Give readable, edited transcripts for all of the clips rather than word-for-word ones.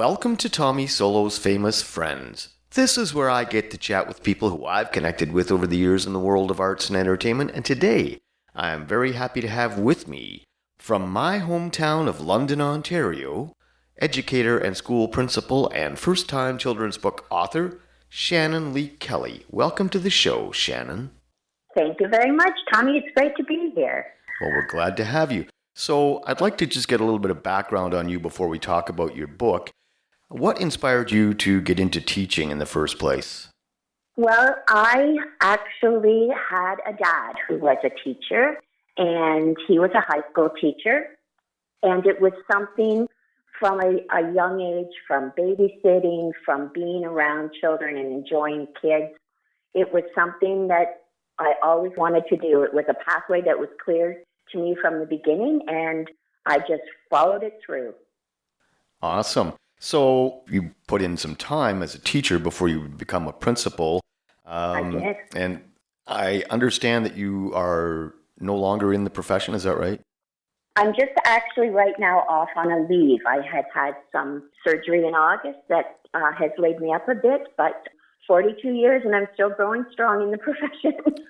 Welcome to Tommy Solo's Famous Friends. This is where I get to chat with people who I've connected with over the years in the world of arts and entertainment, and today I am very happy to have with me, from my hometown of London, Ontario, educator and school principal and first-time children's book author, Shannon-Lee Kelly. Welcome to the show, Shannon. Thank you very much, Tommy. It's great to be here. Well, we're glad to have you. So I'd like to just get a little bit of background on you before we talk about your book. What inspired you to get into teaching in the first place? Well, I actually had a dad who was a teacher, and he was a high school teacher. And it was something from a young age, from babysitting, from being around children and enjoying kids. It was something that I always wanted to do. It was a pathway that was clear to me from the beginning, and I just followed it through. Awesome. So you put in some time as a teacher before you become a principal. I did. And I understand that you are no longer in the profession. Is that right? I'm just actually right now off on a leave. I had some surgery in August that has laid me up a bit, but 42 years and I'm still growing strong in the profession.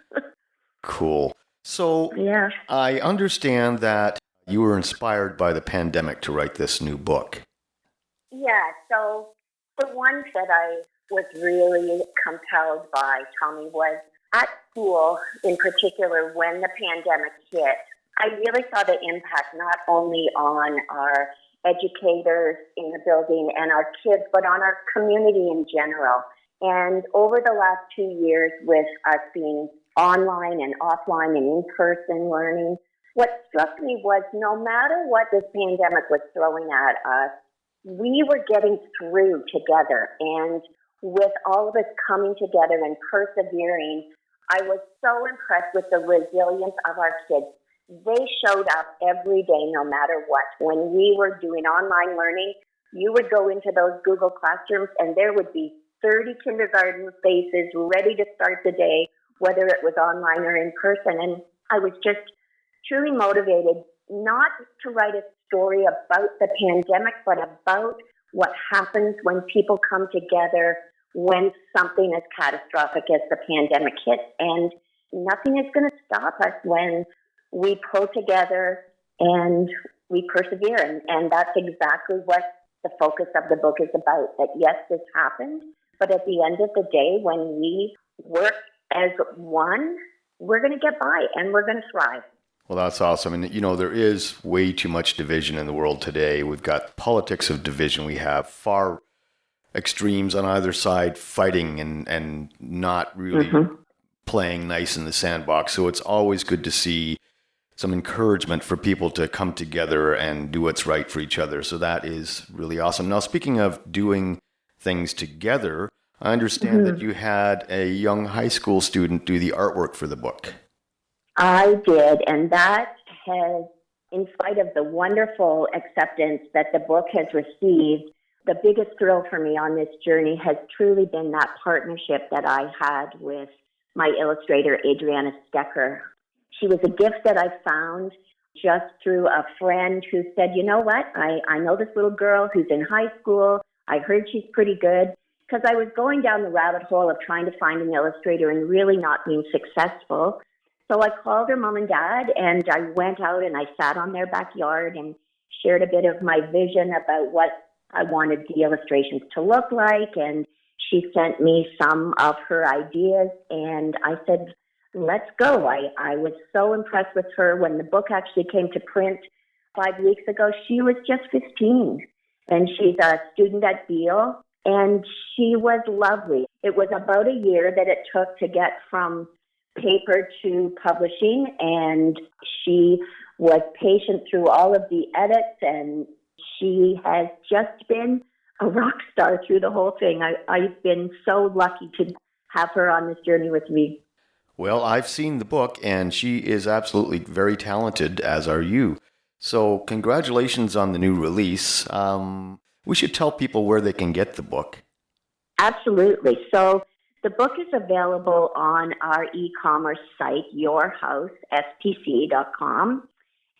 Cool. So yeah. I understand that you were inspired by the pandemic to write this new book. Yeah, so the one that I was really compelled by, Tommy, was at school in particular when the pandemic hit. I really saw the impact not only on our educators in the building and our kids, but on our community in general. And over the last 2 years with us being online and offline and in-person learning, what struck me was no matter what this pandemic was throwing at us, we were getting through together. And with all of us coming together and persevering, I was so impressed with the resilience of our kids. They showed up every day, no matter what. When we were doing online learning, you would go into those Google Classrooms and there would be 30 kindergarten faces ready to start the day, whether it was online or in person. And I was just truly motivated not to write a story about the pandemic, but about what happens when people come together when something as catastrophic as the pandemic hits. And nothing is going to stop us when we pull together and we persevere. And that's exactly what the focus of the book is about, that yes, this happened, but at the end of the day, when we work as one, we're going to get by and we're going to thrive. Well, that's awesome. And, there is way too much division in the world today. We've got politics of division. We have far extremes on either side fighting and not really playing nice in the sandbox. So it's always good to see some encouragement for people to come together and do what's right for each other. So that is really awesome. Now, speaking of doing things together, I understand that you had a young high school student do the artwork for the book. I did, and that has, in spite of the wonderful acceptance that the book has received, the biggest thrill for me on this journey has truly been that partnership that I had with my illustrator, Adrianna Stekar. She was a gift that I found just through a friend who said, you know what, I know this little girl who's in high school. I heard she's pretty good, because I was going down the rabbit hole of trying to find an illustrator and really not being successful. So I called her mom and dad, and I went out and I sat on their backyard and shared a bit of my vision about what I wanted the illustrations to look like. And she sent me some of her ideas, and I said, let's go. I was so impressed with her. When the book actually came to print 5 weeks ago, she was just 15, and she's a student at Beale, and she was lovely. It was about a year that it took to get from paper to publishing, and she was patient through all of the edits, and she has just been a rock star through the whole thing. I've been so lucky to have her on this journey with me. Well, I've seen the book, and she is absolutely very talented, as are you. So congratulations on the new release. We should tell people where they can get the book. Absolutely. So the book is available on our e-commerce site, yourhousespc.com.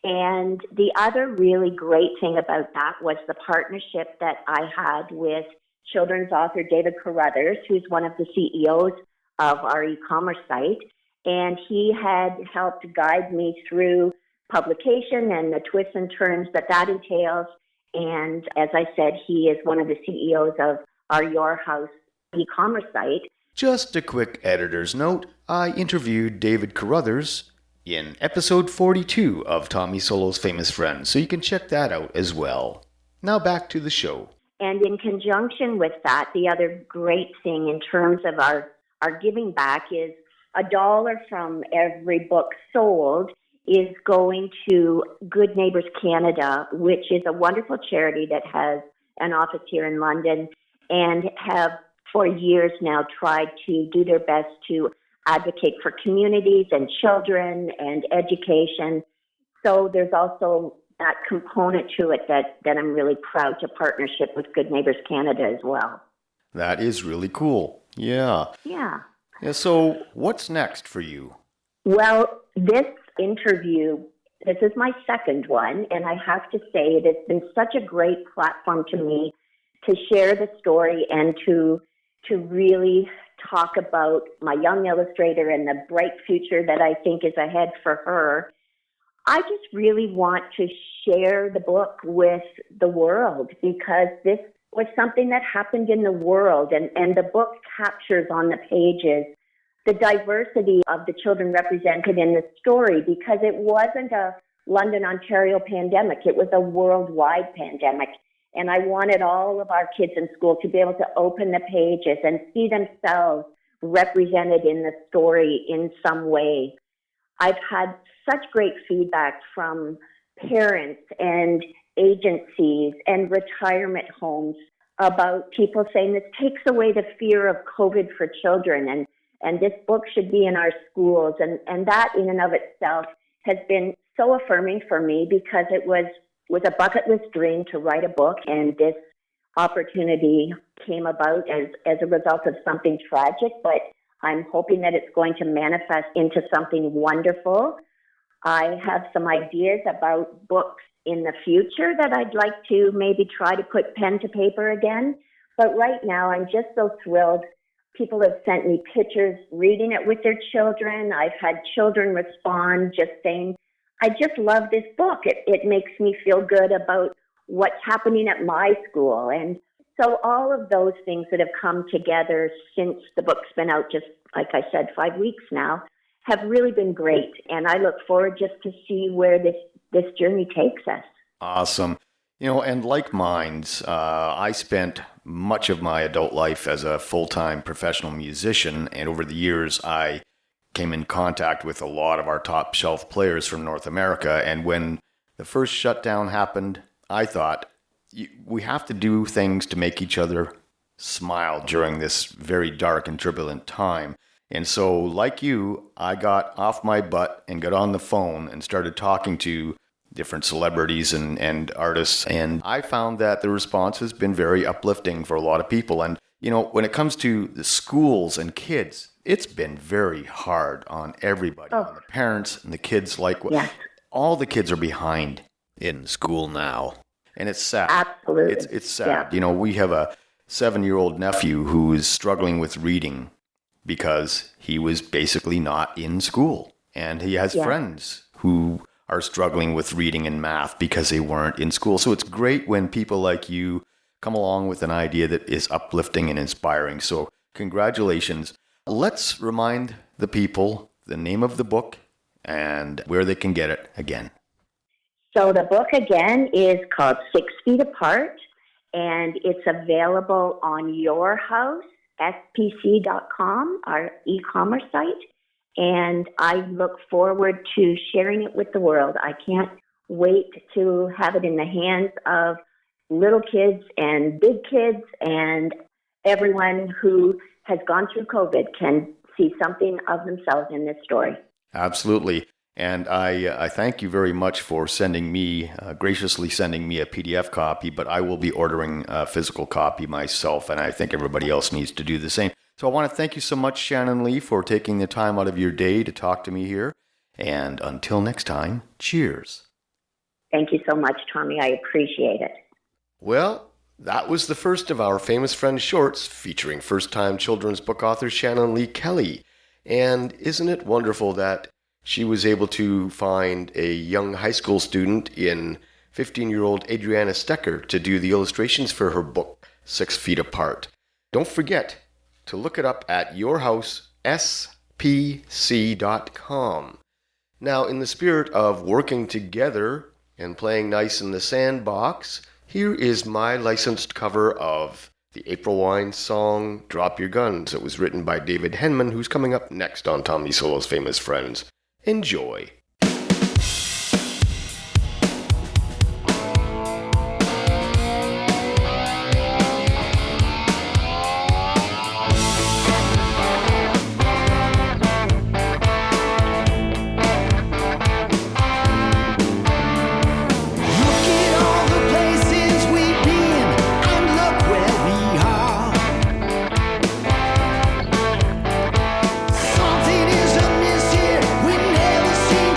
And the other really great thing about that was the partnership that I had with children's author David Carruthers, who's one of the CEOs of our e-commerce site. And he had helped guide me through publication and the twists and turns that entails. And as I said, he is one of the CEOs of our Your House e-commerce site. Just a quick editor's note, I interviewed David Carruthers in episode 42 of Tommy Solo's Famous Friends, so you can check that out as well. Now back to the show. And in conjunction with that, the other great thing in terms of our giving back is $1 from every book sold is going to Good Neighbours Canada, which is a wonderful charity that has an office here in London and have for years now tried to do their best to advocate for communities and children and education. So there's also that component to it that I'm really proud to partnership with Good Neighbours Canada as well. That is really cool. Yeah. Yeah. So what's next for you? Well, this interview, this is my second one, and I have to say it has been such a great platform to me to share the story and to really talk about my young illustrator and the bright future that I think is ahead for her. I just really want to share the book with the world because this was something that happened in the world, and the book captures on the pages the diversity of the children represented in the story because it wasn't a London, Ontario pandemic. It was a worldwide pandemic. And I wanted all of our kids in school to be able to open the pages and see themselves represented in the story in some way. I've had such great feedback from parents and agencies and retirement homes about people saying this takes away the fear of COVID for children and this book should be in our schools. And that in and of itself has been so affirming for me because it was a bucket list dream to write a book, and this opportunity came about as a result of something tragic, but I'm hoping that it's going to manifest into something wonderful. I have some ideas about books in the future that I'd like to maybe try to put pen to paper again, but right now I'm just so thrilled. People have sent me pictures reading it with their children. I've had children respond just saying, I just love this book. It makes me feel good about what's happening at my school. And so all of those things that have come together since the book's been out, just like I said, 5 weeks now, have really been great. And I look forward just to see where this journey takes us. Awesome. And like Minds, I spent much of my adult life as a full-time professional musician. And over the years, I came in contact with a lot of our top shelf players from North America. And when the first shutdown happened, I thought, we have to do things to make each other smile during this very dark and turbulent time. And so, like you, I got off my butt and got on the phone and started talking to different celebrities and artists. And I found that the response has been very uplifting for a lot of people. And, when it comes to the schools and kids, it's been very hard on everybody, on the parents and the kids. All the kids are behind in school now. And it's sad. Absolutely. It's sad. Yeah. We have a 7-year-old nephew who is struggling with reading because he was basically not in school. And he has friends who are struggling with reading and math because they weren't in school. So it's great when people like you come along with an idea that is uplifting and inspiring. So congratulations. Let's remind the people the name of the book and where they can get it again. So the book again is called 6 Feet Apart, and it's available on yourhousespc.com, our e-commerce site. And I look forward to sharing it with the world. I can't wait to have it in the hands of little kids and big kids, and everyone who has gone through COVID can see something of themselves in this story. Absolutely. And I thank you very much for graciously sending me a PDF copy, but I will be ordering a physical copy myself, and I think everybody else needs to do the same. So I want to thank you so much, Shannon-Lee, for taking the time out of your day to talk to me here. And until next time, cheers. Thank you so much, Tommy. I appreciate it. Well, that was the first of our Famous Friends shorts featuring first-time children's book author Shannon-Lee Kelly. And isn't it wonderful that she was able to find a young high school student in 15-year-old Adrianna Stekar to do the illustrations for her book, 6 Feet Apart. Don't forget to look it up at yourhousespc.com. Now, in the spirit of working together and playing nice in the sandbox, here is my licensed cover of the April Wine song, Drop Your Guns. It was written by David Henman, who's coming up next on Tommy Solo's Famous Friends. Enjoy. Something is amiss here. We never seem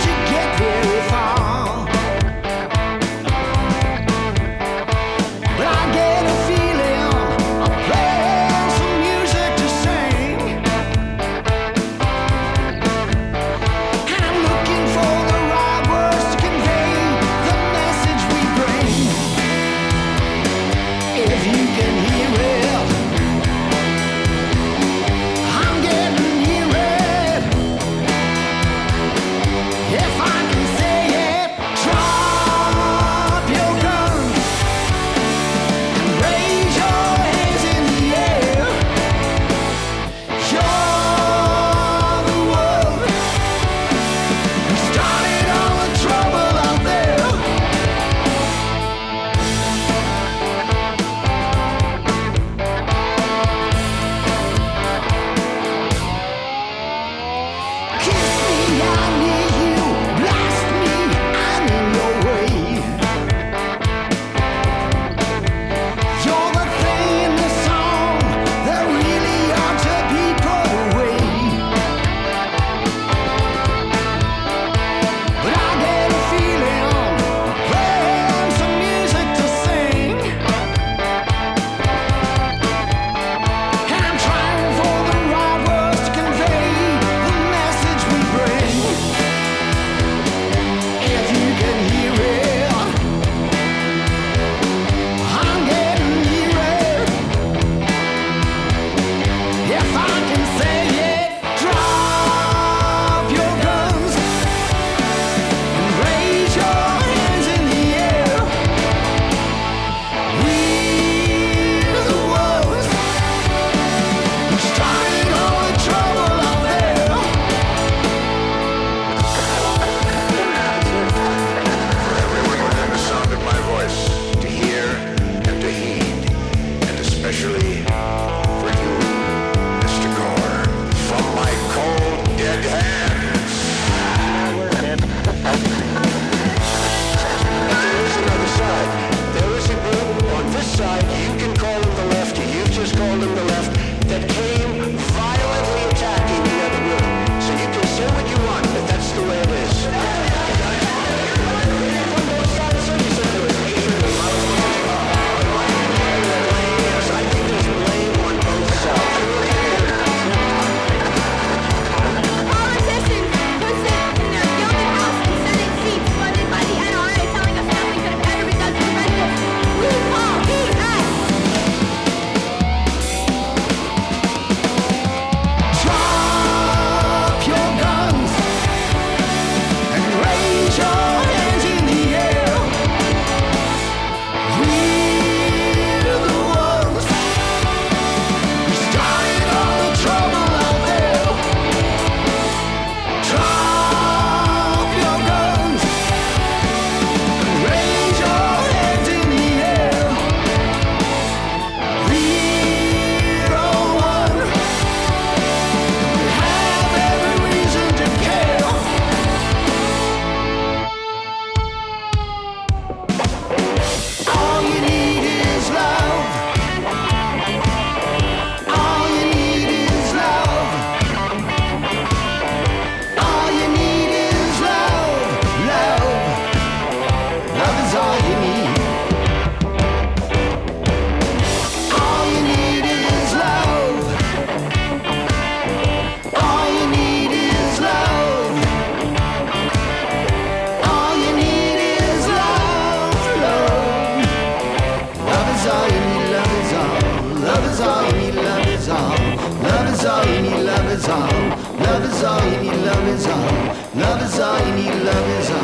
Love is all you need, love is all.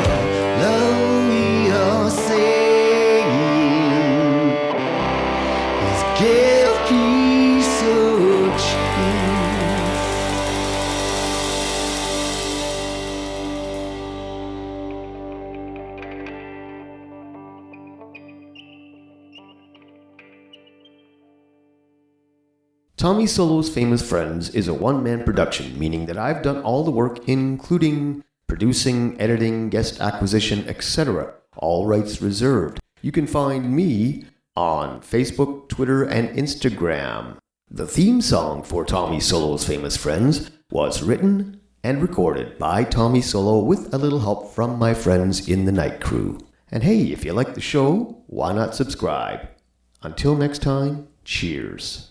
Love we are saying is give peace a chance. Tommy Solo's Famous Friends is a one-man production, meaning that I've done all the work, including producing, editing, guest acquisition, etc. All rights reserved. You can find me on Facebook, Twitter, and Instagram. The theme song for Tommy Solo's Famous Friends was written and recorded by Tommy Solo with a little help from my friends in the night crew. And hey, if you like the show, why not subscribe? Until next time, cheers.